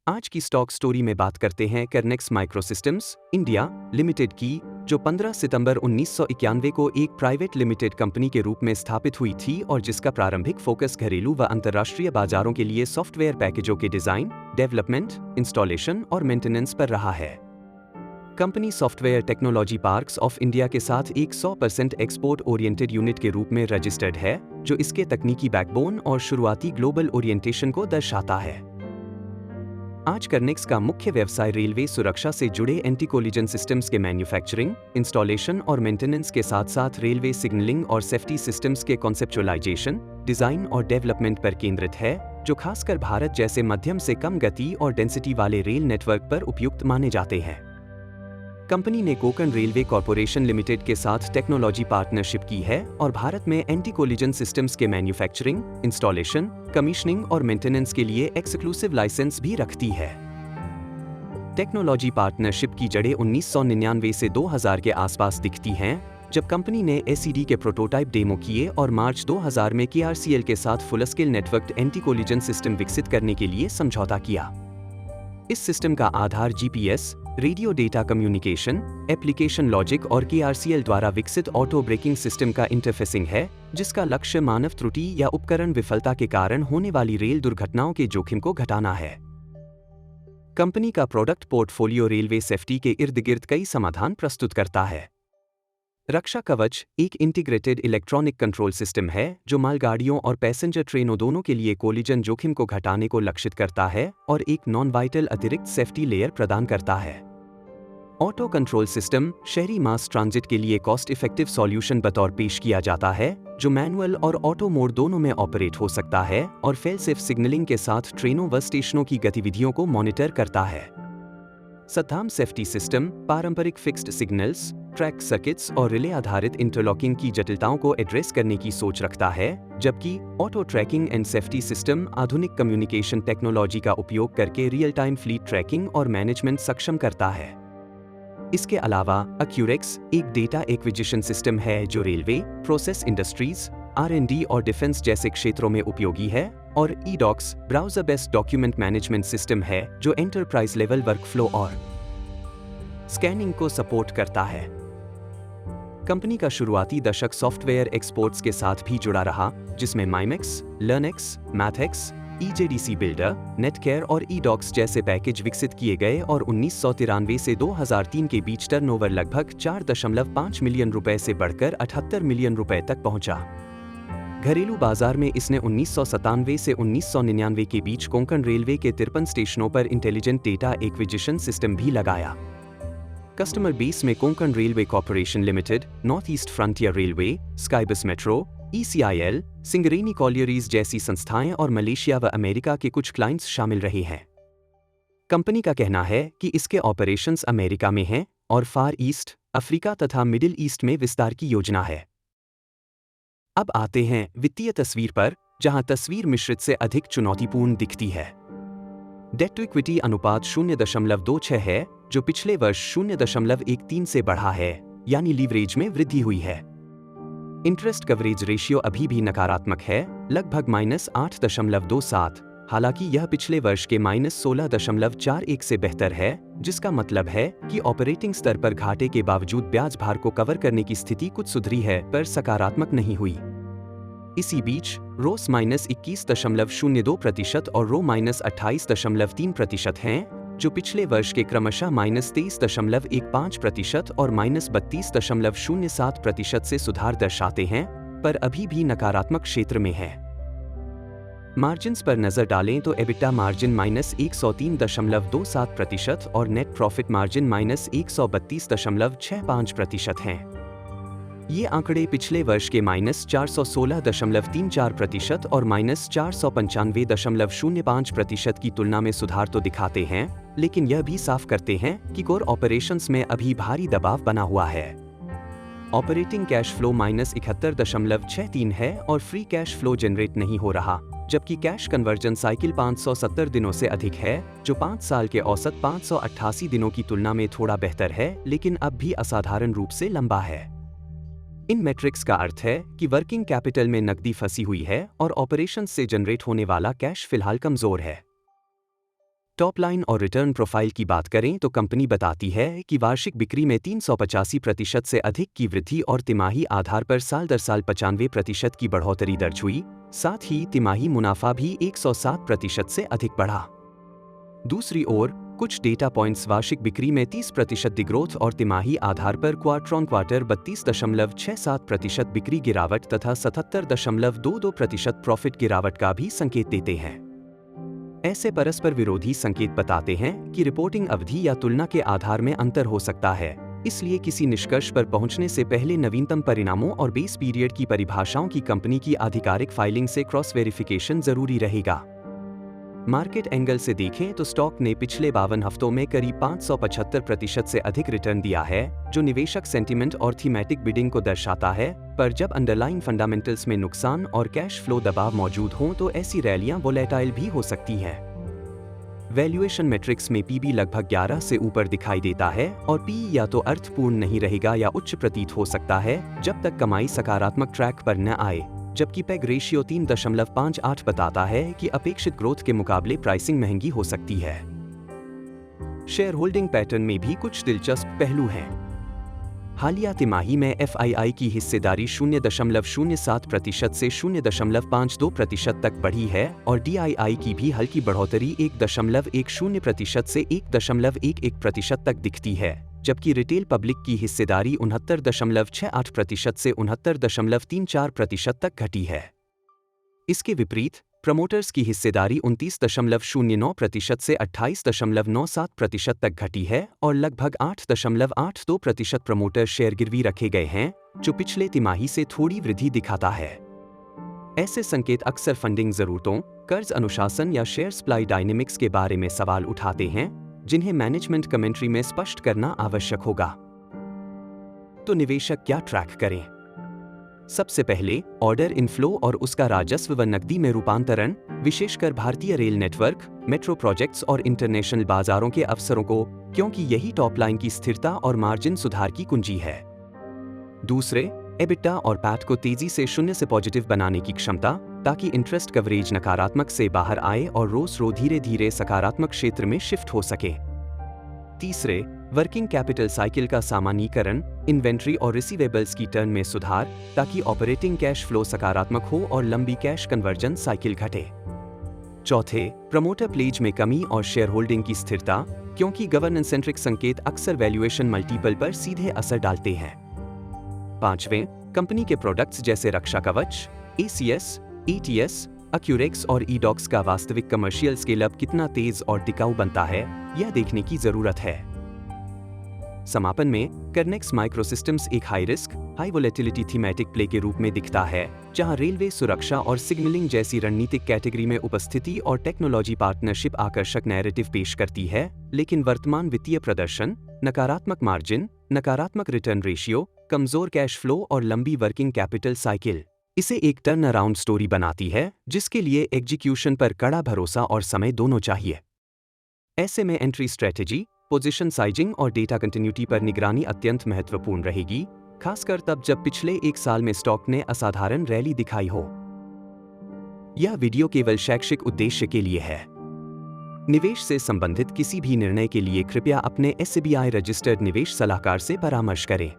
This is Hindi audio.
आज की स्टॉक स्टोरी में बात करते हैं कर्नेक्स माइक्रोसिस्टम्स इंडिया लिमिटेड की, जो 15 सितंबर 1991 को एक प्राइवेट लिमिटेड कंपनी के रूप में स्थापित हुई थी और जिसका प्रारंभिक फोकस घरेलू व अंतर्राष्ट्रीय बाजारों के लिए सॉफ्टवेयर पैकेजों के डिजाइन, डेवलपमेंट, इंस्टॉलेशन और मेंटेनेंस पर रहा है। Company software technology parks of India के साथ एक 100% एक्सपोर्ट ओरिएंटेड यूनिट के रूप में रजिस्टर्ड है, जो इसके तकनीकी बैकबोन और शुरुआती ग्लोबल ओरिएंटेशन को दर्शाता है। आज कर्नेक्स का मुख्य व्यवसाय रेलवे सुरक्षा से जुड़े एंटी कोलिजन सिस्टम्स के मैन्युफैक्चरिंग, इंस्टॉलेशन और मेंटेनेंस के साथ साथ रेलवे सिग्नलिंग और सेफ्टी सिस्टम्स के कॉन्सेप्चुअलाइजेशन, डिजाइन और डेवलपमेंट पर केंद्रित है, जो खासकर भारत जैसे मध्यम से कम गति और डेंसिटी वाले रेल नेटवर्क पर उपयुक्त माने जाते हैं। कंपनी ने कोंकण रेलवे कॉरपोरेशन लिमिटेड के साथ टेक्नोलॉजी पार्टनरशिप की है और भारत में एंटी कोलिजन सिस्टम्स के मैन्युफैक्चरिंग, इंस्टॉलेशन, कमीशनिंग और मेंटेनेंस के लिए एक्सक्लूसिव लाइसेंस भी रखती है। टेक्नोलॉजी पार्टनरशिप की जड़ें 1999 से 2000 के आसपास दिखती हैं, जब कंपनी ने एसईडी के प्रोटोटाइप डेमो किए और मार्च 2000 में केआरसीएल के साथ full scale network anti collision system विकसित करने के लिए समझौता किया। इस सिस्टम का आधार GPS, radio data communication, application logic और केआरसीएल द्वारा विकसित ऑटो ब्रेकिंग सिस्टम का इंटरफेसिंग है, जिसका लक्ष्य मानव त्रुटि या उपकरण विफलता के कारण होने वाली रेल दुर्घटनाओं के जोखिम को घटाना है। कंपनी का प्रोडक्ट पोर्टफोलियो रेलवे सेफ्टी के इर्द गिर्द कई समाधान प्रस्तुत करता है। रक्षा कवच एक इंटीग्रेटेड इलेक्ट्रॉनिक कंट्रोल सिस्टम है, जो मालगाड़ियों और पैसेंजर ट्रेनों दोनों के लिए कोलिजन जोखिम को घटाने को लक्षित करता है और एक नॉन वाइटल अतिरिक्त सेफ्टी लेयर प्रदान करता है। ऑटो कंट्रोल सिस्टम शहरी मास ट्रांजिट के लिए कॉस्ट इफेक्टिव सॉल्यूशन बतौर पेश किया जाता है, जो मैनुअल और ऑटो मोड दोनों में ऑपरेट हो सकता है और फेल सेफ सिग्नलिंग के साथ ट्रेनों व स्टेशनों की गतिविधियों को मॉनिटर करता है। सद्दाम सेफ्टी सिस्टम पारंपरिक फिक्स्ड सिग्नल्स, ट्रैक सर्किट्स और रिले आधारित इंटरलॉकिंग की जटिलताओं को एड्रेस करने की सोच रखता है, जबकि auto trekking and safety system आधुनिक कम्युनिकेशन टेक्नोलॉजी का उपयोग करके रियल टाइम फ्लीट ट्रैकिंग और मैनेजमेंट सक्षम करता है। इसके अलावा अक्यूरेक्स एक डेटा एक्विजिशन सिस्टम है, जो रेलवे, प्रोसेस इंडस्ट्रीज, R&D और डिफेंस जैसे क्षेत्रों में उपयोगी है, और eDocs browser based document management system है, जो एंटरप्राइज लेवल वर्कफ्लो और स्कैनिंग को सपोर्ट करता है। कंपनी का शुरुआती दशक सॉफ्टवेयर एक्सपोर्ट्स के साथ भी जुड़ा रहा, जिसमें माइमेक्स, लर्नेक्स, मैथेक्स, EJDC बिल्डर, नेटकेयर और ईडॉक्स जैसे पैकेज विकसित किए गए और 1993 से 2003 के बीच टर्नओवर लगभग 4.5 मिलियन रुपए से बढ़कर 78 मिलियन रुपए तक पहुंचा। घरेलू बाजार में इसने 1997 से 1999 के बीच कोंकण रेलवे के 53 स्टेशनों पर इंटेलिजेंट डेटा एक्विजिशन सिस्टम भी लगाया। कस्टमर बेस में Konkan railway corporation limited, north east frontier railway, Skybus metro, ECIL, Singareni collieries जैसी संस्थाएं और मलेशिया व अमेरिका के कुछ क्लाइंट्स शामिल रहे हैं। कंपनी का कहना है कि इसके ऑपरेशंस अमेरिका में हैं और फार ईस्ट, अफ्रीका तथा मिडिल ईस्ट में विस्तार की योजना है। अब आते हैं वित्तीय तस्वीर पर, जहां तस्वीर मिश्रित से अधिक चुनौतीपूर्ण दिखती है। डेट टू इक्विटी अनुपात 0.26 है, जो पिछले वर्ष 0.13 से बढ़ा है, यानी लीवरेज में वृद्धि हुई है। इंटरेस्ट कवरेज रेशियो अभी भी नकारात्मक है, लगभग -8.27, हालांकि यह पिछले वर्ष के -16.41 से बेहतर है, जिसका मतलब है कि ऑपरेटिंग स्तर पर घाटे के बावजूद ब्याज भार को कवर करने की स्थिति कुछ सुधरी है, पर सकारात्मक नहीं हुई। इसी बीच रोस -21.02% और रो -28.3% हैं, जो पिछले वर्ष के क्रमशः -23.15% और -32.07% से सुधार दर्शाते हैं, पर अभी भी नकारात्मक क्षेत्र में है। मार्जिन्स पर नजर डालें तो एबिटा मार्जिन -103.27% और नेट प्रॉफिट मार्जिन -132.65% हैं। ये आंकड़े पिछले वर्ष के -416.34% और -495.05% की तुलना में सुधार तो दिखाते हैं, लेकिन यह भी साफ करते हैं कि कोर ऑपरेशंस में अभी भारी दबाव बना हुआ है। ऑपरेटिंग कैश फ्लो -71.63 है और फ्री कैश फ्लो जनरेट नहीं हो रहा, जबकि कैश कन्वर्जन साइकिल 570 दिनों से अधिक है, जो 5 साल के औसत 588 दिनों की तुलना में थोड़ा बेहतर है, लेकिन अब भी असाधारण रूप से लंबा है। इन मैट्रिक्स का अर्थ है कि वर्किंग कैपिटल में नकदी फंसी हुई है और ऑपरेशंस से जनरेट होने वाला कैश फिलहाल कमजोर है। टॉप लाइन और रिटर्न प्रोफाइल की बात करें तो कंपनी बताती है कि वार्षिक बिक्री में 385% से अधिक की वृद्धि और तिमाही आधार पर साल दर साल 95% की बढ़ोतरी दर्ज हुई। साथ ही तिमाही मुनाफा भी 107% से अधिक बढ़ा। दूसरी ओर कुछ डेटा पॉइंट्स वार्षिक बिक्री में 30% डिग्रोथ और तिमाही आधार पर क्वार्टर ऑन क्वार्टर 32.67% बिक्री गिरावट तथा 77.22% प्रॉफिट गिरावट का भी संकेत देते हैं। ऐसे परस्पर विरोधी संकेत बताते हैं कि रिपोर्टिंग अवधि या तुलना के आधार में अंतर हो सकता है, इसलिए किसी निष्कर्ष पर पहुंचने से पहले नवीनतम परिणामों और बेस पीरियड की परिभाषाओं की कंपनी की आधिकारिक फाइलिंग से क्रॉस वेरिफिकेशन जरूरी रहेगा। मार्केट एंगल से देखें तो स्टॉक ने पिछले 52 हफ्तों में करीब 575% से अधिक रिटर्न दिया है, जो निवेशक सेंटिमेंट और थीमेटिक बिडिंग को दर्शाता है। पर जब अंडरलाइन फंडामेंटल्स में नुकसान और कैश फ्लो दबाव मौजूद हों तो ऐसी रैलियां वोलेटाइल भी हो सकती हैं। वैल्यूएशन मैट्रिक्स में पीबी लगभग 11 से ऊपर दिखाई देता है और पी या तो अर्थपूर्ण नहीं रहेगा या उच्च प्रतीत हो सकता है जब तक कमाई सकारात्मक ट्रैक पर न आए, जबकि पेग रेशियो 3.58 बताता है कि अपेक्षित ग्रोथ के मुकाबले प्राइसिंग महंगी हो सकती है। शेयर होल्डिंग पैटर्न में भी कुछ दिलचस्प पहलू हैं। हालिया तिमाही में एफआईआई की हिस्सेदारी 0.07% से 0.52% तक बढ़ी है और डीआईआई की भी हल्की बढ़ोतरी 1.10% से 1.11% तक दिखती है, जबकि रिटेल पब्लिक की हिस्सेदारी 69.68% से 69.34% तक घटी है। इसके विपरीत प्रमोटर्स की हिस्सेदारी 29.09% से 28.97% तक घटी है और लगभग 8.82% प्रमोटर शेयर गिरवी रखे गए हैं, जो पिछले तिमाही से थोड़ी वृद्धि दिखाता है। ऐसे संकेत अक्सर फंडिंग जरूरतों, कर्ज अनुशासन या शेयर सप्लाई डायनेमिक्स के बारे में सवाल उठाते हैं, जिन्हें मैनेजमेंट कमेंट्री में स्पष्ट करना आवश्यक होगा। तो निवेशक क्या ट्रैक करें? सबसे पहले ऑर्डर इनफ्लो और उसका राजस्व व नकदी में रूपांतरण, विशेषकर भारतीय रेल नेटवर्क, मेट्रो प्रोजेक्ट्स और इंटरनेशनल बाजारों के अवसरों को, क्योंकि यही टॉप लाइन की स्थिरता और मार्जिन सुधार की कुंजी है। दूसरे, एबिटा और पैट को तेजी से शून्य से पॉजिटिव बनाने की क्षमता, ताकि इंटरेस्ट कवरेज नकारात्मक से बाहर आए और रोज धीरे धीरे सकारात्मक क्षेत्र में शिफ्ट हो सके। तीसरे, वर्किंग कैपिटल साइकिल का सामान्यीकरण, इन्वेंट्री और रिसीवेबल्स की टर्न में सुधार, ताकि ऑपरेटिंग कैश फ्लो सकारात्मक हो और लंबी कैश कन्वर्जन साइकिल घटे। चौथे, प्रमोटर प्लेज में कमी और शेयर होल्डिंग की स्थिरता, क्योंकि गवर्नेंस सेंट्रिक संकेत अक्सर वैल्यूएशन मल्टीपल पर सीधे असर डालते हैं। पांचवें, कंपनी के प्रोडक्ट्स जैसे रक्षा कवच, एसीएस, एटीएस, अक्यूरेक्स और ईडॉक्स का वास्तविक कमर्शियल स्केल अप कितना तेज और टिकाऊ बनता है, यह देखने की जरूरत है। समापन में, कर्नेक्स माइक्रोसिस्टम्स एक high risk, high volatility thematic play के रूप में दिखता है, जहां रेलवे सुरक्षा और सिग्नलिंग जैसी रणनीतिक कैटेगरी में उपस्थिति और टेक्नोलॉजी पार्टनरशिप आकर्षक नैरेटिव पेश करती है, लेकिन वर्तमान वित्तीय प्रदर्शन, नकारात्मक मार्जिन, नकारात्मक रिटर्न रेशियो, कमजोर कैश फ्लो और लंबी वर्किंग कैपिटल साइकिल इसे एक टर्न अराउंड स्टोरी बनाती है, जिसके लिए एग्जीक्यूशन पर कड़ा भरोसा और समय दोनों चाहिए। ऐसे में एंट्री स्ट्रेटेजी, पोजीशन साइजिंग और डेटा कंटिन्यूटी पर निगरानी अत्यंत महत्वपूर्ण रहेगी, खासकर तब जब पिछले एक साल में स्टॉक ने असाधारण रैली दिखाई हो। यह वीडियो केवल शैक्षिक उद्देश्य के लिए है। निवेश से संबंधित किसी भी निर्णय के लिए कृपया अपने SBI रजिस्टर्ड निवेश सलाहकार से परामर्श करें।